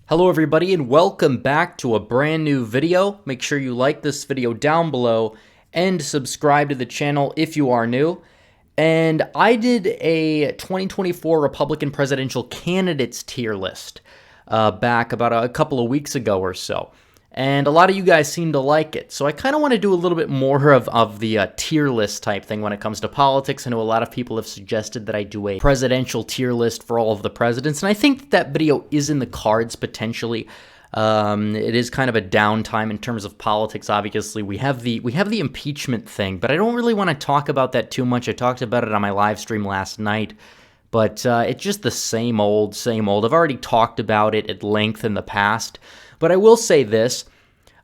Hello everybody and welcome back to a brand new video. Make sure you like this video down below and subscribe to the channel if you are new. And I did a 2024 Republican presidential candidates tier list back about a couple of weeks ago or so. And a lot of you guys seem to like it. So I kind of want to do a little bit more of the tier list type thing when it comes to politics. I know a lot of people have suggested that I do a presidential tier list for all of the presidents. And I think that video is in the cards potentially. It is kind of a downtime in terms of politics. Obviously, we have the impeachment thing, but I don't really want to talk about that too much. I talked about it on my live stream last night. But it's just the same old, same old. I've already talked about it at length in the past. But I will say this,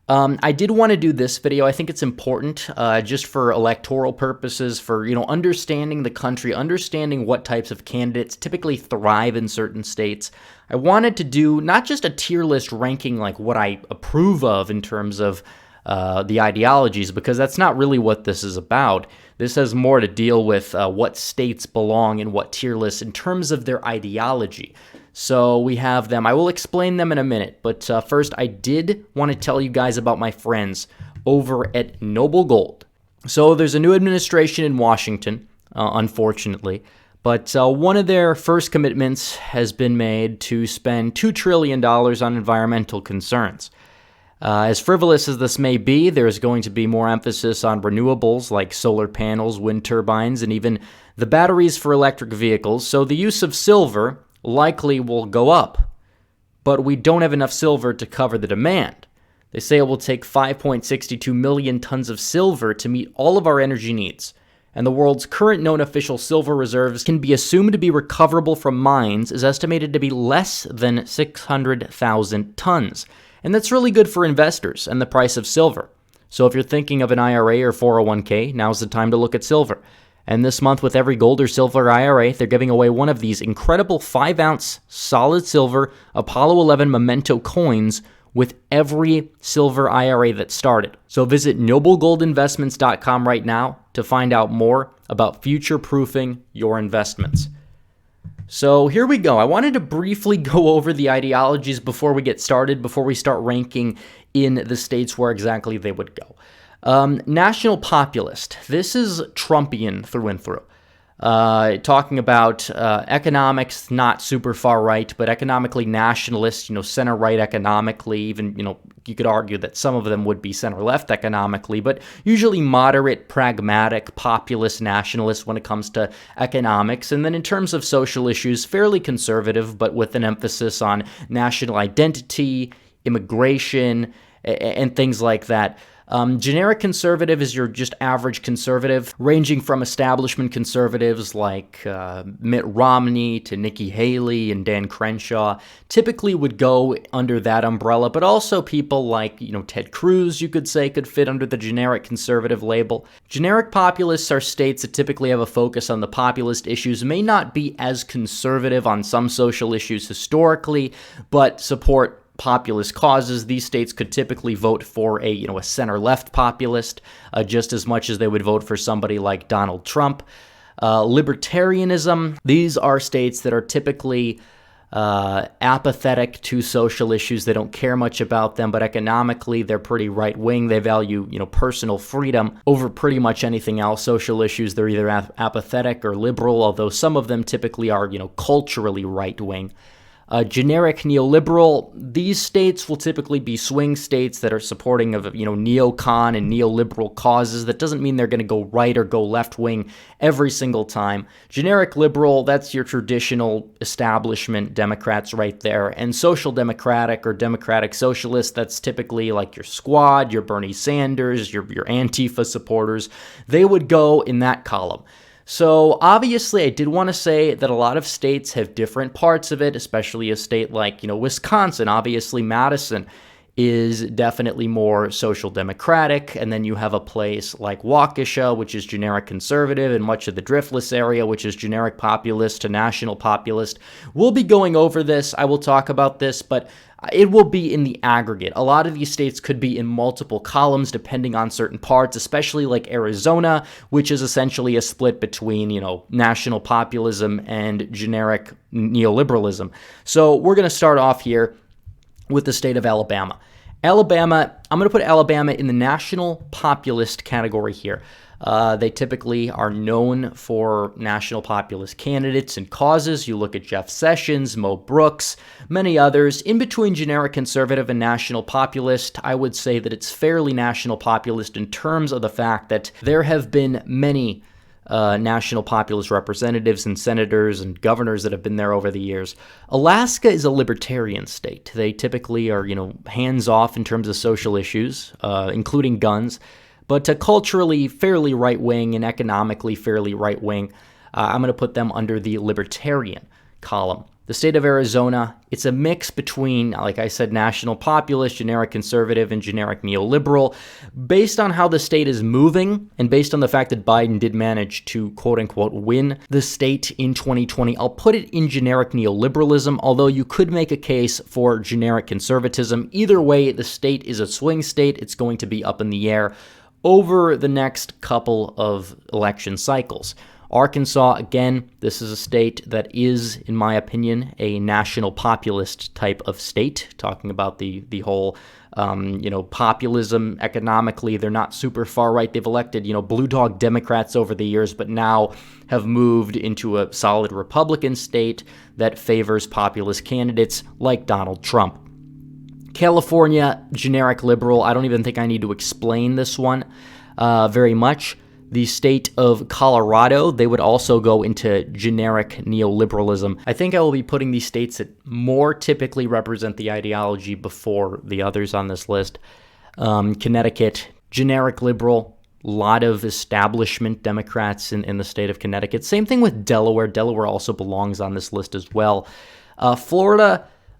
I did want to do this video. I think it's important just for electoral purposes, for, understanding the country, understanding what types of candidates typically thrive in certain states. I wanted to do not just a tier list ranking like what I approve of in terms of the ideologies, because that's not really what this is about. This has more to deal with what states belong in what tier lists in terms of their ideology. So we have them. I will explain them in a minute, but first I did want to tell you guys about my friends over at Noble Gold. So there's a new administration in Washington, unfortunately, but one of their first commitments has been made to spend $2 trillion on environmental concerns. As frivolous as this may be, there's going to be more emphasis on renewables like solar panels, wind turbines, and even the batteries for electric vehicles, so the use of silver likely will go up. But we don't have enough silver to cover the demand. They say it will take 5.62 million tons of silver to meet all of our energy needs, and the world's current known official silver reserves can be assumed to be recoverable from mines is estimated to be less than 600,000 tons. And that's really good for investors and the price of silver. So if you're thinking of an IRA or 401k, now's the time to look at silver. And this month, with every gold or silver IRA, they're giving away one of these incredible 5-ounce solid silver Apollo 11 memento coins with every silver IRA that started. So visit noblegoldinvestments.com right now to find out more about future-proofing your investments. So here we go. I wanted to briefly go over the ideologies before we get started, before we start ranking in the states where exactly they would go. National Populist. This is Trumpian through and through. Talking about economics, not super far right, but economically nationalist, center-right economically. Even, you could argue that some of them would be center-left economically, but usually moderate, pragmatic, populist, nationalist when it comes to economics. And then in terms of social issues, fairly conservative, but with an emphasis on national identity, immigration, and things like that. Generic conservative is your just average conservative, ranging from establishment conservatives like Mitt Romney to Nikki Haley and Dan Crenshaw, typically would go under that umbrella, but also people like, Ted Cruz, you could say, could fit under the generic conservative label. Generic populists are states that typically have a focus on the populist issues, may not be as conservative on some social issues historically, but support populist causes. These states could typically vote for a center-left populist just as much as they would vote for somebody like Donald Trump. Libertarianism, these are states that are typically apathetic to social issues. They don't care much about them, but economically they're pretty right-wing. They value, personal freedom over pretty much anything else. Social issues, they're either apathetic or liberal, although some of them typically are, culturally right-wing. Generic neoliberal, these states will typically be swing states that are supporting of, neocon and neoliberal causes. That doesn't mean they're going to go right or go left wing every single time. Generic liberal, that's your traditional establishment Democrats right there. And social democratic or democratic socialist, that's typically like your Squad, your Bernie Sanders, your Antifa supporters. They would go in that column. So obviously I did want to say that a lot of states have different parts of it, especially a state like, Wisconsin. Obviously Madison is definitely more social democratic, and then you have a place like Waukesha, which is generic conservative, and much of the Driftless area, which is generic populist to national populist. We'll be going over this. I will talk about this, but it will be in the aggregate. A lot of these states could be in multiple columns depending on certain parts, especially like Arizona, which is essentially a split between, national populism and generic neoliberalism. So we're going to start off here with the state of Alabama. Alabama, I'm going to put Alabama in the national populist category here. They typically are known for national populist candidates and causes. You look at Jeff Sessions, Mo Brooks, many others. In between generic conservative and national populist, I would say that it's fairly national populist in terms of the fact that there have been many national populist representatives and senators and governors that have been there over the years. Alaska is a libertarian state. They typically are, hands off in terms of social issues, including guns, but culturally fairly right-wing and economically fairly right-wing. I'm going to put them under the libertarian column. The state of Arizona, it's a mix between, like I said, national populist, generic conservative, and generic neoliberal. Based on how the state is moving, and based on the fact that Biden did manage to, quote-unquote, win the state in 2020, I'll put it in generic neoliberalism, although you could make a case for generic conservatism. Either way, the state is a swing state. It's going to be up in the air over the next couple of election cycles. Arkansas, again, this is a state that is, in my opinion, a national populist type of state, talking about the whole, populism economically. They're not super far right. They've elected, blue dog Democrats over the years, but now have moved into a solid Republican state that favors populist candidates like Donald Trump. California, generic liberal. I don't even think I need to explain this one very much. The state of Colorado, they would also go into generic neoliberalism. I think I will be putting these states that more typically represent the ideology before the others on this list. Connecticut, generic liberal, a lot of establishment Democrats in the state of Connecticut. Same thing with Delaware. Delaware also belongs on this list as well.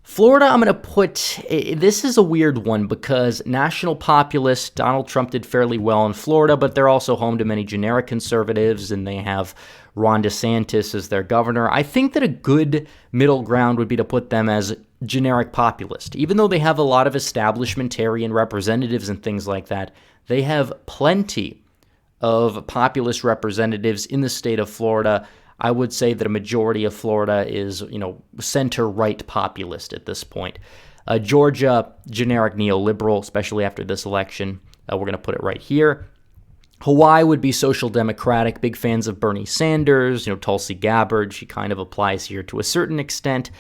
Florida, I'm going to put, this is a weird one because national populist, Donald Trump did fairly well in Florida, but they're also home to many generic conservatives, and they have Ron DeSantis as their governor. I think that a good middle ground would be to put them as generic populist. Even though they have a lot of establishmentarian representatives and things like that, they have plenty of populist representatives in the state of Florida. I would say that a majority of Florida is, center-right populist at this point. Georgia, generic neoliberal, especially after this election. We're going to put it right here. Hawaii would be social democratic, big fans of Bernie Sanders, Tulsi Gabbard. She kind of applies here to a certain extent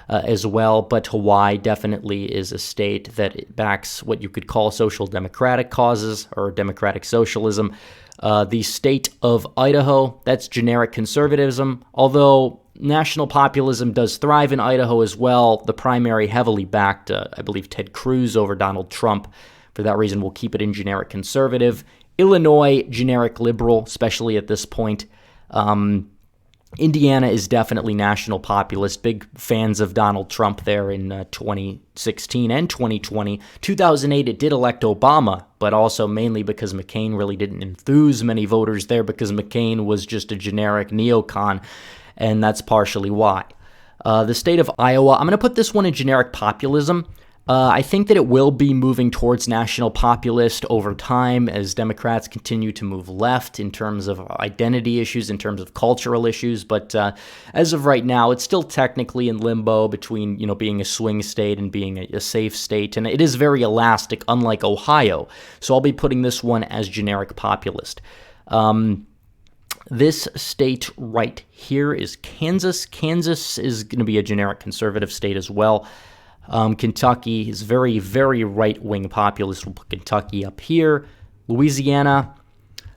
as well, but Hawaii definitely is a state that backs what you could call social democratic causes or democratic socialism. The state of Idaho, that's generic conservatism, although national populism does thrive in Idaho as well. The primary heavily backed, I believe, Ted Cruz over Donald Trump. For that reason, we'll keep it in generic conservative. Illinois, generic liberal, especially at this point. Indiana is definitely national populist, big fans of Donald Trump there in 2016 and 2020. 2008, it did elect Obama, but also mainly because McCain really didn't enthuse many voters there because McCain was just a generic neocon, and that's partially why. The state of Iowa, I'm going to put this one in generic populism. I think that it will be moving towards national populist over time as Democrats continue to move left in terms of identity issues, in terms of cultural issues. But as of right now, it's still technically in limbo between, being a swing state and being a safe state. And it is very elastic, unlike Ohio. So I'll be putting this one as generic populist. This state right here is Kansas. Kansas is going to be a generic conservative state as well. Kentucky is very, very right-wing populist. We'll put Kentucky up here. Louisiana,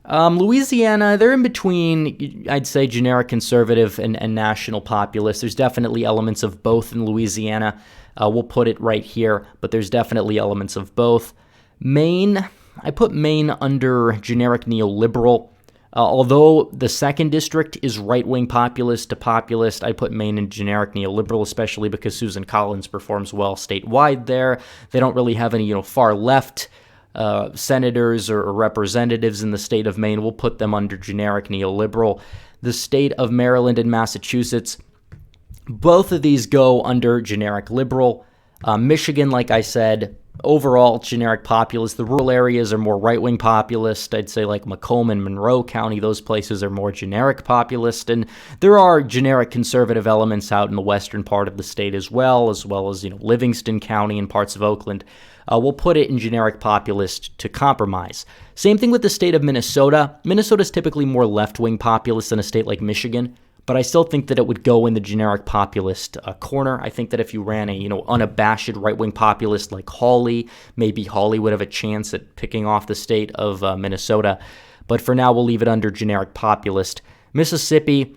they're in between, I'd say, generic conservative and national populist. There's definitely elements of both in Louisiana. We'll put it right here, but there's definitely elements of both. Maine, I put Maine under generic neoliberal. Although the 2nd district is right-wing populist to populist, I put Maine in generic neoliberal, especially because Susan Collins performs well statewide there. They don't really have any, far-left senators or representatives in the state of Maine. We'll put them under generic neoliberal. The state of Maryland and Massachusetts, both of these go under generic liberal. Michigan, like I said, overall generic populist. The rural areas are more right-wing populist. I'd say like Macomb and Monroe County, those places are more generic populist. And there are generic conservative elements out in the western part of the state as well as, Livingston County and parts of Oakland. We'll put it in generic populist to compromise. Same thing with the state of Minnesota. Minnesota is typically more left-wing populist than a state like Michigan, but I still think that it would go in the generic populist corner. I think that if you ran a unabashed right-wing populist like Hawley, maybe Hawley would have a chance at picking off the state of Minnesota. But for now, we'll leave it under generic populist. Mississippi,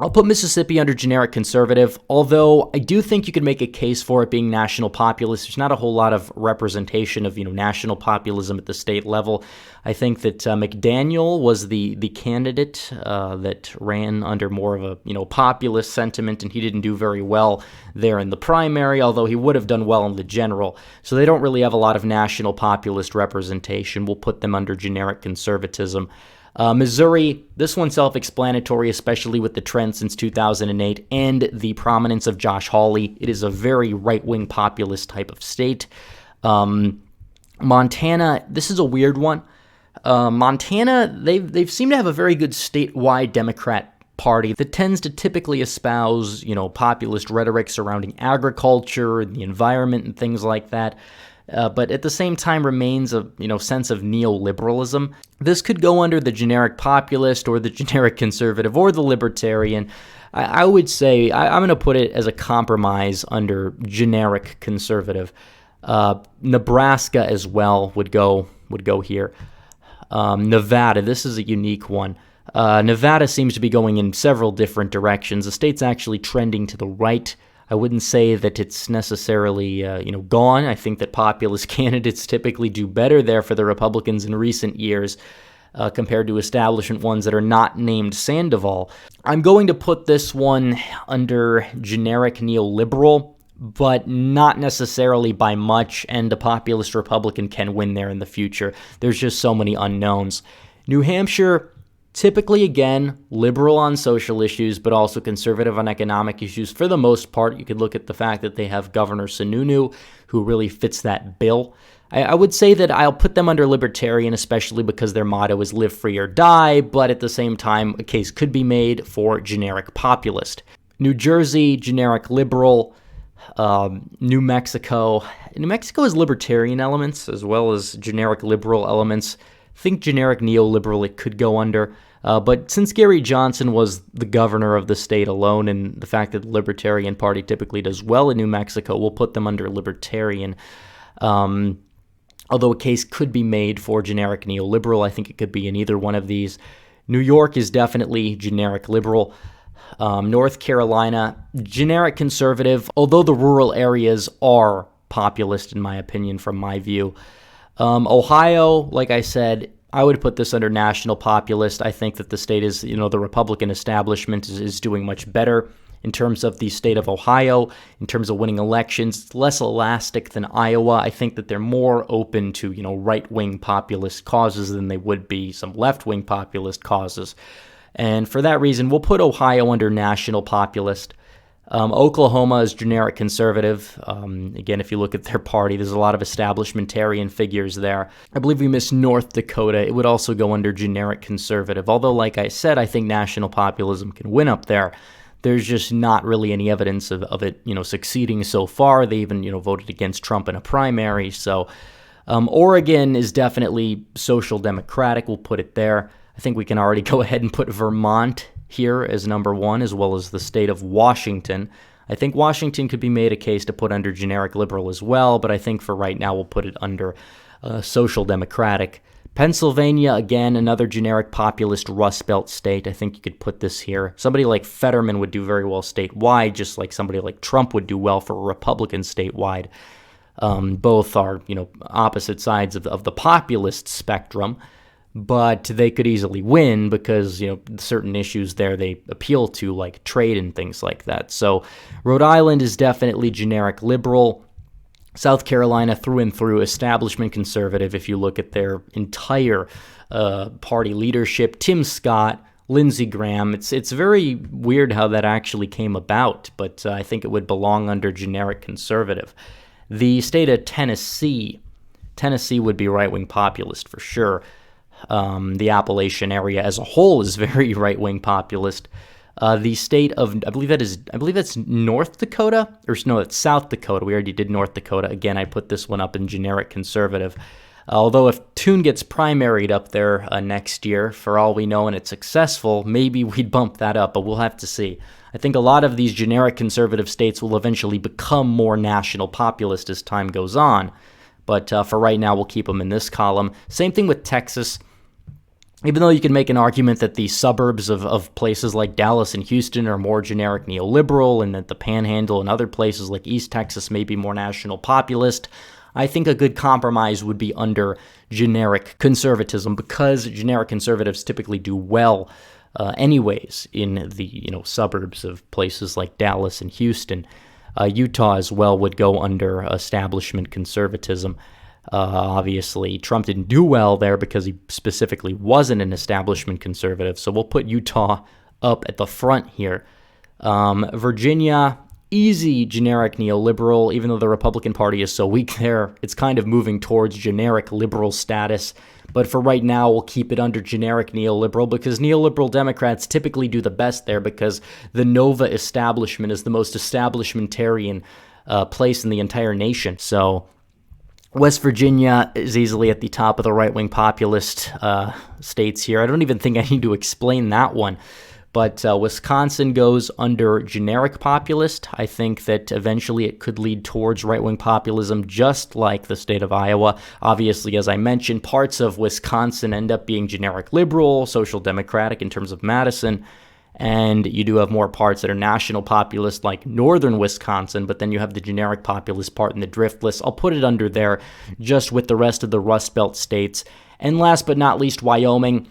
I'll put Mississippi under generic conservative, although I do think you could make a case for it being national populist. There's not a whole lot of representation of national populism at the state level. I think that McDaniel was the candidate that ran under more of a populist sentiment, and he didn't do very well there in the primary, although he would have done well in the general. So they don't really have a lot of national populist representation. We'll put them under generic conservatism. Missouri, this one's self-explanatory, especially with the trend since 2008 and the prominence of Josh Hawley. It is a very right-wing populist type of state. Montana, this is a weird one. Montana, they've seemed to have a very good statewide Democrat Party that tends to typically espouse, populist rhetoric surrounding agriculture and the environment and things like that. But at the same time remains a sense of neoliberalism. This could go under the generic populist or the generic conservative or the libertarian. I would say I'm going to put it as a compromise under generic conservative. Nebraska as well would go here. Nevada, this is a unique one. Nevada seems to be going in several different directions. The state's actually trending to the right. I wouldn't say that it's necessarily, gone. I think that populist candidates typically do better there for the Republicans in recent years compared to establishment ones that are not named Sandoval. I'm going to put this one under generic neoliberal, but not necessarily by much, and a populist Republican can win there in the future. There's just so many unknowns. New Hampshire, typically, again, liberal on social issues, but also conservative on economic issues. For the most part, you could look at the fact that they have Governor Sununu, who really fits that bill. I would say that I'll put them under libertarian, especially because their motto is live free or die, but at the same time, a case could be made for generic populist. New Jersey, generic liberal. New Mexico. New Mexico has libertarian elements as well as generic liberal elements. I think generic neoliberal it could go under. But since Gary Johnson was the governor of the state alone, and the fact that the Libertarian Party typically does well in New Mexico, we'll put them under libertarian. Although a case could be made for generic neoliberal, I think it could be in either one of these. New York is definitely generic liberal. North Carolina, generic conservative, although the rural areas are populist, in my opinion, from my view. Ohio, like I said, I would put this under national populist. I think that the state is, the Republican establishment is doing much better in terms of the state of Ohio, in terms of winning elections. It's less elastic than Iowa. I think that they're more open to, right-wing populist causes than they would be some left-wing populist causes. And for that reason, we'll put Ohio under national populist. Oklahoma is generic conservative. Again, if you look at their party, there's a lot of establishmentarian figures there. I believe we missed North Dakota. It would also go under generic conservative. Although, like I said, I think national populism can win up there. There's just not really any evidence of it, succeeding so far. They even, voted against Trump in a primary. So Oregon is definitely social democratic. We'll put it there. I think we can already go ahead and put Vermont here as number one, as well as the state of Washington. I think Washington could be made a case to put under generic liberal as well, but I think for right now we'll put it under social democratic. Pennsylvania, again, another generic populist Rust Belt state. I think you could put this here. Somebody like Fetterman would do very well statewide, just like somebody like Trump would do well for a Republican statewide. Both are, opposite sides of the populist spectrum. But they could easily win because, certain issues there they appeal to, like trade and things like that. So Rhode Island is definitely generic liberal. South Carolina, through and through, establishment conservative, if you look at their entire party leadership. Tim Scott, Lindsey Graham. It's very weird how that actually came about, but I think it would belong under generic conservative. The state of Tennessee. Tennessee would be right-wing populist for sure. The Appalachian area as a whole is very right-wing populist. The state of, I believe that's North Dakota, or no, it's South Dakota. We already did North Dakota. Again, I put this one up in generic conservative. Although if Thune gets primaried up there next year, for all we know, and it's successful, maybe we'd bump that up, but we'll have to see. I think a lot of these generic conservative states will eventually become more national populist as time goes on. But for right now, we'll keep them in this column. Same thing with Texas. Even though you can make an argument that the suburbs of places like Dallas and Houston are more generic neoliberal, and that the Panhandle and other places like East Texas may be more national populist, I think a good compromise would be under generic conservatism, because generic conservatives typically do well anyways in the suburbs of places like Dallas and Houston. Utah as well would go under establishment conservatism. Obviously, Trump didn't do well there because he specifically wasn't an establishment conservative, so we'll put Utah up at the front here. Virginia, easy generic neoliberal, even though the Republican Party is so weak there. It's kind of moving towards generic liberal status, but for right now, we'll keep it under generic neoliberal, because neoliberal Democrats typically do the best there, because the Nova establishment is the most establishmentarian place in the entire nation. So West Virginia is easily at the top of the right-wing populist states here. I don't even think I need to explain that one. But Wisconsin goes under generic populist. I think that eventually it could lead towards right-wing populism, just like the state of Iowa. Obviously, as I mentioned, parts of Wisconsin end up being generic liberal, social democratic in terms of Madison. And you do have more parts that are national populist, like northern Wisconsin, but then you have the generic populist part in the drift list. I'll put it under there just with the rest of the Rust Belt states. And last but not least, Wyoming.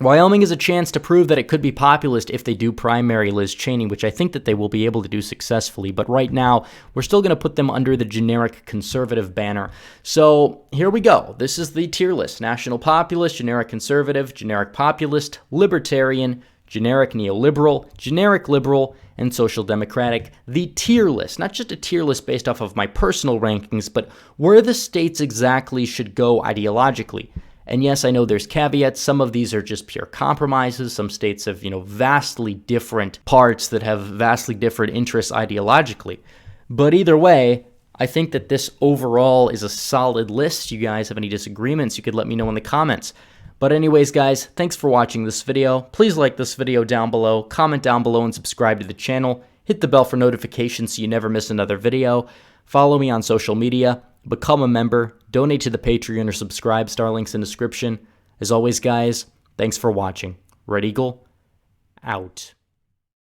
Wyoming is a chance to prove that it could be populist if they do primary Liz Cheney, which I think that they will be able to do successfully. But right now, we're still going to put them under the generic conservative banner. So here we go. This is the tier list. National populist, generic conservative, generic populist, libertarian, generic neoliberal, generic liberal, and social democratic. The tier list, not just a tier list based off of my personal rankings, but where the states exactly should go ideologically. And yes, I know there's caveats. Some of these are just pure compromises. Some states have, vastly different parts that have vastly different interests ideologically. But either way, I think that this overall is a solid list. You guys have any disagreements, you could let me know in the comments. But anyways, guys, thanks for watching this video. Please like this video down below, comment down below, and subscribe to the channel. Hit the bell for notifications so you never miss another video. Follow me on social media. Become a member, donate to the Patreon, or subscribe. Star links in description. As always, guys, thanks for watching. Red Eagle, out.